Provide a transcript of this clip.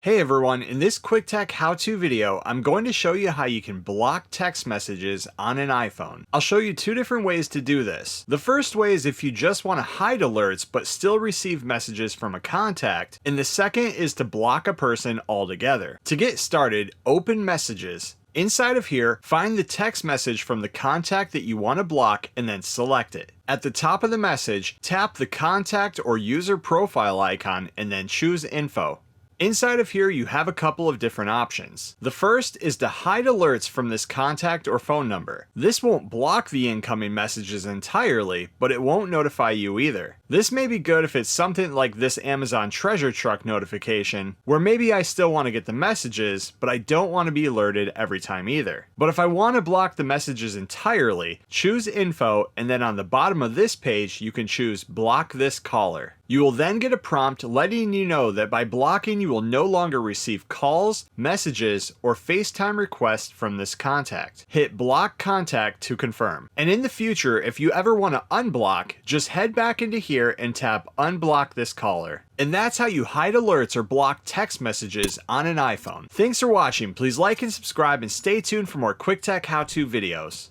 Hey everyone, in this quick tech how-to video, I'm going to show you how you can block text messages on an iPhone. I'll show you two different ways to do this. The first way is if you just want to hide alerts but still receive messages from a contact, and the second is to block a person altogether. To get started, open Messages. Inside of here, find the text message from the contact that you want to block and then select it. At the top of the message, tap the contact or user profile icon and then choose Info. Inside of here, you have a couple of different options. The first is to hide alerts from this contact or phone number. This won't block the incoming messages entirely, but it won't notify you either. This may be good if it's something like this Amazon treasure truck notification, where maybe I still want to get the messages, but I don't want to be alerted every time either. But if I want to block the messages entirely, choose Info, and then on the bottom of this page, you can choose Block This Caller. You will then get a prompt letting you know that by blocking you will no longer receive calls, messages, or FaceTime requests from this contact. Hit Block Contact to confirm. And in the future, if you ever want to unblock, just head back into here and tap Unblock This Caller. And that's how you hide alerts or block text messages on an iPhone. Thanks for watching. Please like and subscribe and stay tuned for more quick tech how-to videos.